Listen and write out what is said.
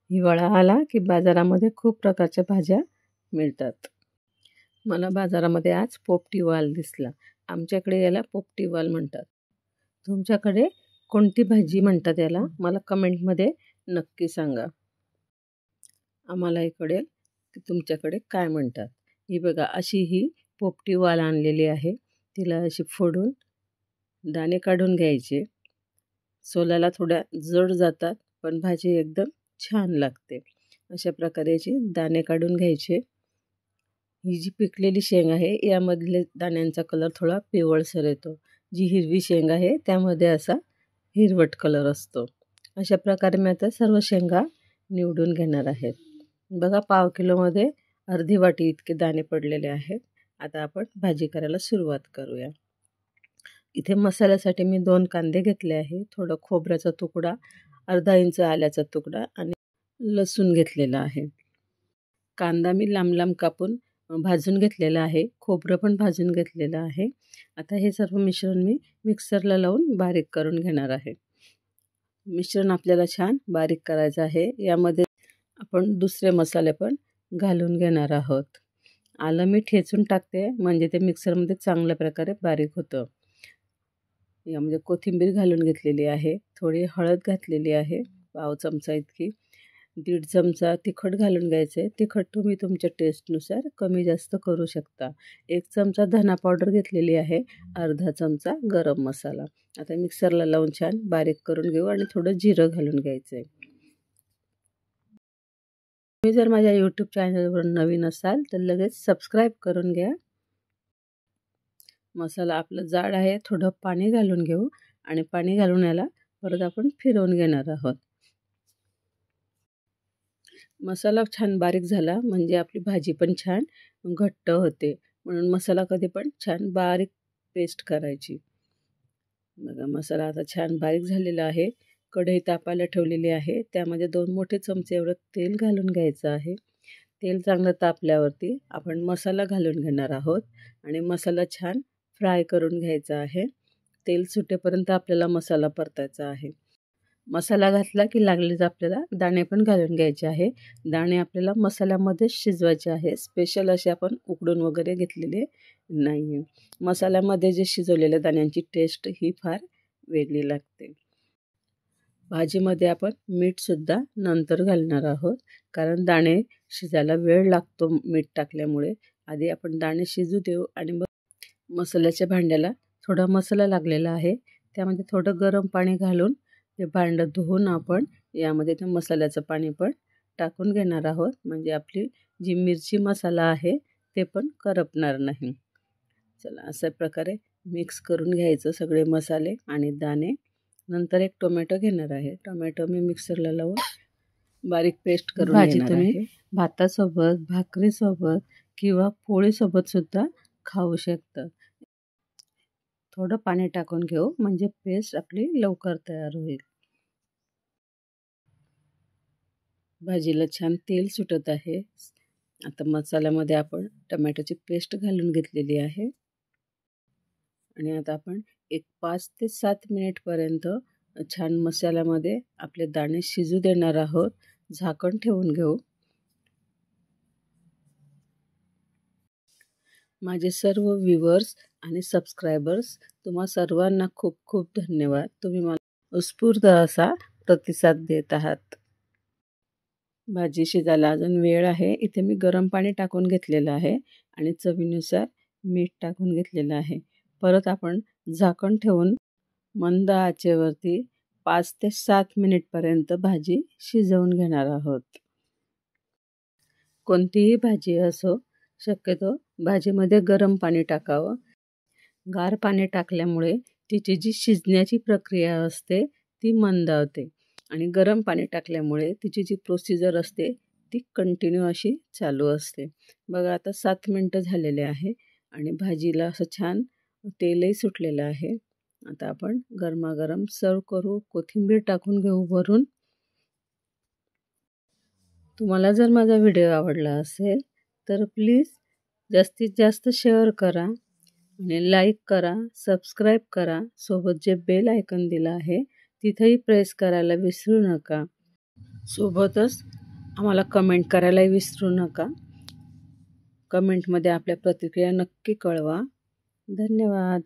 हिवाळा आला की बाजारामध्ये खूप प्रकारच्या भाज्या मिळतात. मला बाजारामध्ये आज पोपटी वाल दिसला. आमच्याकडे याला पोपटी वाल म्हणतात. तुमच्याकडे कोणती भाजी म्हणतात याला? मला कमेंटमध्ये नक्की सांगा. आम्हालाही कळेल की तुमच्याकडे काय म्हणतात. ही बघा, अशी ही पोपटी वाल आणलेली आहे. तिला अशी फोडून दाणे काढून घ्यायचे. सोलाला थोड्या जड जातात, पण भाजी एकदम छान लागते. अशा प्रकारे याचे दाणे काढून घ्यायचे. ही जी पिकलेली शेंग आहे यामधले दाण्यांचा कलर थोडा पिवळसर येतो. जी हिरवी शेंग आहे त्यामध्ये असा हिरवट कलर असतो. अशा प्रकारे मी आता सर्व शेंगा निवडून घेणार आहेत. बघा, पाव किलोमध्ये अर्धी वाटी इतके दाणे पडलेले आहेत. आता आपण भाजी करायला सुरुवात करूया. इथे मसाल्यासाठी मी 2 कांदे घेतले आहे, थोडं खोबऱ्याचा तुकडा, अर्धा इंच आल्याचा तुकडा आणि लसूण घेतलेला आहे. कांदा मी लांब लांब कापून भाजून घेतलेला आहे. खोबरं पण भाजून घेतलेलं आहे. आता हे सर्व मिश्रण मी मिक्सरला लावून बारीक करून घेणार आहे. मिश्रण आपल्याला छान बारीक करायचं आहे. यामध्ये आपण दुसरे मसाले पण घालून घेणार आहोत. आलं मी ठेचून टाकते, म्हणजे ते मिक्सरमध्ये चांगल्या प्रकारे बारीक होतं. यामध्ये कोथिंबीर घालून घेतलेली आहे. थोडी हळद घातलेली आहे, पाव चमचा इतकी. 1.5 चमचा तिखट घालून घ्यायचे. तिखट तुम्ही तुमच्या टेस्टनुसार कमी जास्त करू शकता. 1 चमचा धना पावडर घेतलेली आहे, अर्धा चमचा गरम मसाला. आता मिक्सरला लावून छान बारीक करून घेऊ आणि थोडं जिरं घालून घ्यायचं आहे. तुम्ही जर माझ्या यूट्यूब चॅनलवर नवीन असाल तर लगेच सबस्क्राईब करून घ्या. मसाला आपला जाड आहे, थोडं पाणी घालून घेऊ आणि पाणी घालून याला परत आपण फिरवून घेणार आहोत. मसाला छान बारीक झाला म्हणजे आपली भाजी पण छान घट्ट होते. म्हणून मसाला कधी पण छान बारीक पेस्ट करायची. बघा, मसाला आता छान बारीक झालेला आहे. कढई तापायला ठेवलेली आहे. त्यामध्ये 2 मोठे चमचे एवढं तेल घालून घ्यायचं आहे. तेल चांगलं तापल्यावरती आपण मसाला घालून घेणार आहोत आणि मसाला छान फ्राय करून घ्यायचा आहे. तेल सुटेपर्यंत आपल्याला मसाला परतायचा आहे. मसाला घातला की लागलीच आपल्याला दाणे पण घालून घ्यायचे आहे. दाणे आपल्याला मसाल्यामध्येच शिजवायचे आहे. स्पेशल असे आपण उकडून वगैरे घेतलेले नाही. मसाल्यामध्ये जे शिजवलेल्या दाण्यांची टेस्ट ही फार वेगळी लागते. भाजीमध्ये आपण मीठसुद्धा नंतर घालणार आहोत, कारण दाणे शिजायला वेळ लागतो मीठ टाकल्यामुळे. आधी आपण दाणे शिजू देऊ आणि मग मसाल्याच्या भांड्याला थोडा मसाला लागलेला आहे, त्यामध्ये थोडं गरम पाणी घालून ते भांडं धुवून आपण यामध्ये त्या मसाल्याचं पाणी पण टाकून घेणार आहोत. म्हणजे आपली जी मिरची मसाला आहे ते पण करपणार नाही. चला, अशा प्रकारे मिक्स करून घ्यायचं सगळे मसाले आणि दाणे. नंतर एक टोमॅटो घेणार आहे. टोमॅटो मी मिक्सरला लावून बारीक पेस्ट करून घेणार आहे. तुम्ही भातासोबत, भाकरीसोबत किंवा पोळीसोबत सुद्धा खाऊ शकता. थोडं पाणी टाकून घेऊ म्हणजे पेस्ट आपली लवकर तयार होईल. भाजीला छान तेल सुटत आहे. आता मसाल्यामध्ये आपण टोमॅटोची पेस्ट घालून घेतलेली आहे आणि आता आपण एक 5 ते 7 मिनिटपर्यंत छान मसाल्यामध्ये आपले दाणे शिजू देणार आहोत. झाकण ठेवून घेऊ. माझे सर्व व्ह्यूवर्स आणि सबस्क्रायबर्स, तुम्हा सर्वांना खूप खूप धन्यवाद. तुम्ही मला उत्स्फूर्त असा प्रतिसाद देत आहात. भाजी शिजायला अजून वेळ आहे. इथे मी गरम पाणी टाकून घेतलेलं आहे आणि चवीनुसार मीठ टाकून घेतलेलं आहे. परत आपण झाकण ठेवून मंद आचेवरती 5 ते 7 मिनिटपर्यंत भाजी शिजवून घेणार आहोत. कोणतीही भाजी असो, शक्यतो भाजीमध्ये गरम पाणी टाकावं. गार पाणी टाकल्यामुळे तिची जी शिजण्याची प्रक्रिया असते ती मंदावते आणि गरम पाणी टाकल्यामुळे तिची जी प्रोसिजर असते ती कंटिन्यू अशी चालू असते. बघा, आता 7 मिनटं झालेले आहे आणि भाजीला असं छान तेलही सुटलेलं आहे. आता आपण गरमागरम सर्व करू. कोथिंबीर टाकून घेऊ वरून. तुम्हाला जर माझा व्हिडिओ आवडला असेल तर प्लीज जास्तीत जास्त शेअर करा आणि लाईक करा, सबस्क्राईब करा. सोबत जे बेल आयकॉन दिलं आहे तिथेही प्रेस करायला विसरू नका. सोबतच आम्हाला कमेंट करायलाही विसरू नका. कमेंटमध्ये आपल्या प्रतिक्रिया नक्की कळवा. धन्यवाद.